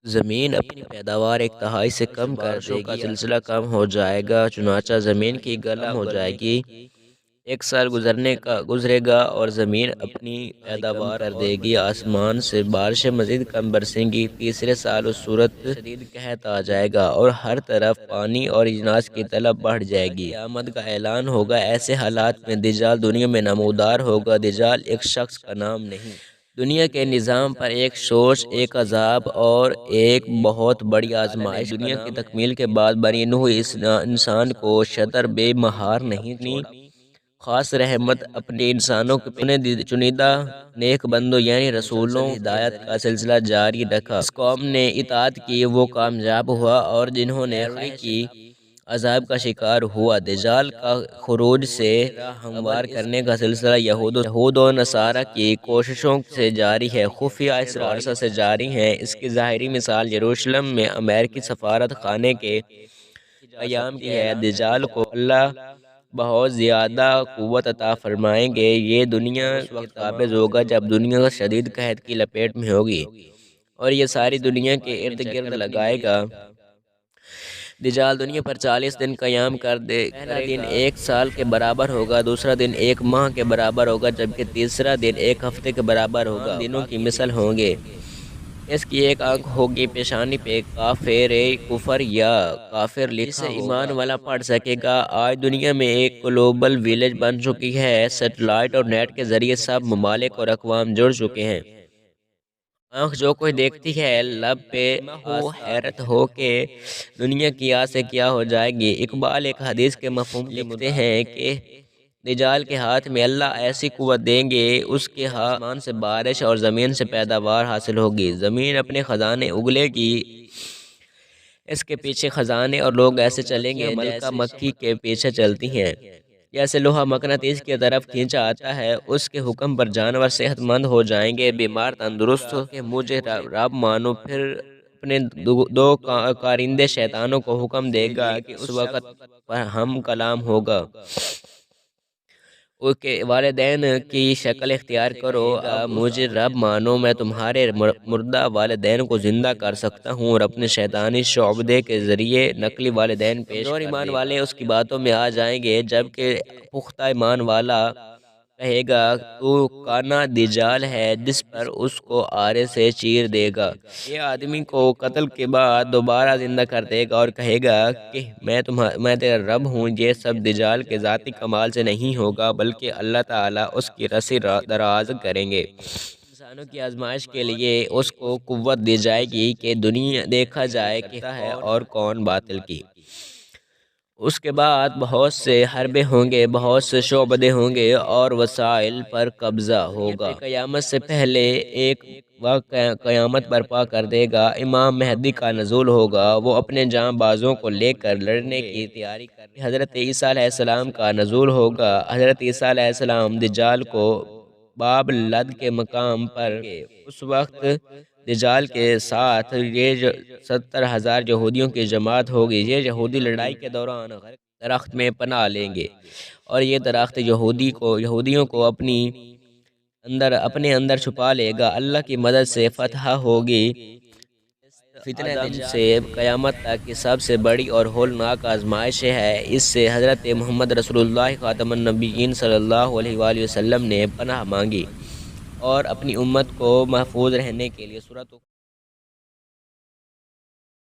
زمین اپنی پیداوار ایک تہائی سے کم کر دے گی، کا سلسلہ کم ہو جائے گا، چنانچہ زمین کی گلا ہو جائے گی۔ ایک سال گزرے گا اور زمین اپنی پیداوار کر دے گی، آسمان سے بارشیں مزید کم برسیں گی۔ تیسرے سال اس صورت شدید قحط آ جائے گا اور ہر طرف پانی اور اجناس کی طلب بڑھ جائے گی۔ قیامت کا اعلان ہوگا۔ ایسے حالات میں دجال دنیا میں نمودار ہوگا۔ دجال ایک شخص کا نام نہیں، دنیا کے نظام پر ایک سوچ، ایک عذاب اور ایک بہت بڑی آزمائش۔ دنیا کی تکمیل کے بعد بنی نوح اس انسان کو شطر بے مہار نہیں چھوڑا۔ خاص رحمت اپنے انسانوں کے چنیدہ نیک بندوں یعنی رسولوں ہدایت کا سلسلہ جاری رکھا۔ جس قوم نے اطاعت کی وہ کامیاب ہوا اور جنہوں نے خیر کی عذاب کا شکار ہوا۔ دجال کا خروج سے ہموار کرنے کا سلسلہ یہود و نصارہ کی کوششوں سے جاری ہے، خفیہ اسرار سے جاری ہے۔ اس کی ظاہری مثال یروشلم میں امریکی سفارت خانے کے قیام کی ہے۔ دجال کو اللہ بہت زیادہ قوت عطا فرمائیں گے۔ یہ دنیا اس وقت قابض ہوگا جب دنیا شدید قحط کی لپیٹ میں ہوگی اور یہ ساری دنیا کے ارد گرد لگائے گا۔ دجال دنیا پر 40 دن قیام کر دے گا۔ پہلا دن ایک سال کے برابر ہوگا، دوسرا دن ایک ماہ کے برابر ہوگا، جبکہ تیسرا دن ایک ہفتے کے برابر ہوگا۔ دنوں کی مثل ہوں گے۔ اس کی ایک آنکھ ہوگی پیشانی پہ، کافر کفر یا کافر لکھا ہوگا، ایمان والا پڑھ سکے گا۔ آج دنیا میں ایک گلوبل ویلیج بن چکی ہے۔ سیٹلائٹ اور نیٹ کے ذریعے سب ممالک اور اقوام جڑ چکے ہیں۔ آنکھ جو کوئی دیکھتی ہے لب پہ حیرت ہو کہ دنیا کی آج سے کیا ہو جائے گی۔ اقبال ایک حدیث کے مفہوم لکھتے ہیں کہ دجال کے ہاتھ میں اللہ ایسی قوت دیں گے، اس کے آسمان سے بارش اور زمین سے پیداوار حاصل ہوگی، زمین اپنے خزانے اگلے گی، اس کے پیچھے خزانے اور لوگ ایسے چلیں گے ملکہ مکھی کے پیچھے چلتی ہیں، جیسے لوہا مقناطیس کی طرف کھینچا آتا ہے۔ اس کے حکم پر جانور صحت مند ہو جائیں گے، بیمار تندرست کہ مجھے رب مانو۔ پھر اپنے دو کارندے شیطانوں کو حکم دے گا کہ اس وقت پر ہم کلام ہوگا کہ والدین کی شکل اختیار کرو، اب مجھے رب مانو، میں تمہارے مردہ والدین کو زندہ کر سکتا ہوں اور اپنے شیطانی شعبدے کے ذریعے نقلی والدین پیش کر ایمان والے اس کی باتوں میں آ جائیں گے، جبکہ پختہ ایمان والا کہے گا تو کانا دجال ہے، جس پر اس کو آرے سے چیر دے گا۔ یہ آدمی کو قتل کے بعد دوبارہ زندہ کر دے گا اور کہے گا کہ میں تیرا رب ہوں۔ یہ سب دجال کے ذاتی کمال سے نہیں ہوگا بلکہ اللہ تعالیٰ اس کی رسی دراز کریں گے۔ انسانوں کی آزمائش کے لیے اس کو قوت دی جائے گی کہ دنیا دیکھا جائے کہ کون ہے اور کون باطل کی۔ اس کے بعد بہت سے حربے ہوں گے، بہت سے شعبدے ہوں گے اور وسائل پر قبضہ ہوگا۔ قیامت سے پہلے ایک وقت قیامت برپا کر دے گا۔ امام مہدی کا نزول ہوگا، وہ اپنے جاں بازوں کو لے کر لڑنے کی تیاری کریں۔ حضرت عیسیٰ علیہ السلام کا نزول ہوگا۔ حضرت عیسیٰ علیہ السلام دجال کو باب لد کے مقام پر، اس وقت دجال کے ساتھ یہ 70,000 یہودیوں کی جماعت ہوگی۔ یہ یہودی لڑائی کے دوران درخت میں پناہ لیں گے اور یہ درخت یہودیوں کو اپنے اندر چھپا لے گا۔ اللہ کی مدد سے فتح ہوگی۔ فتنہ دجال سے قیامت تک کی سب سے بڑی اور ہولناک آزمائش ہے۔ اس سے حضرت محمد رسول اللہ خاتم النبیین صلی اللہ علیہ وآلہ وسلم نے پناہ مانگی اور اپنی امت کو محفوظ رہنے کے لیے سورۃ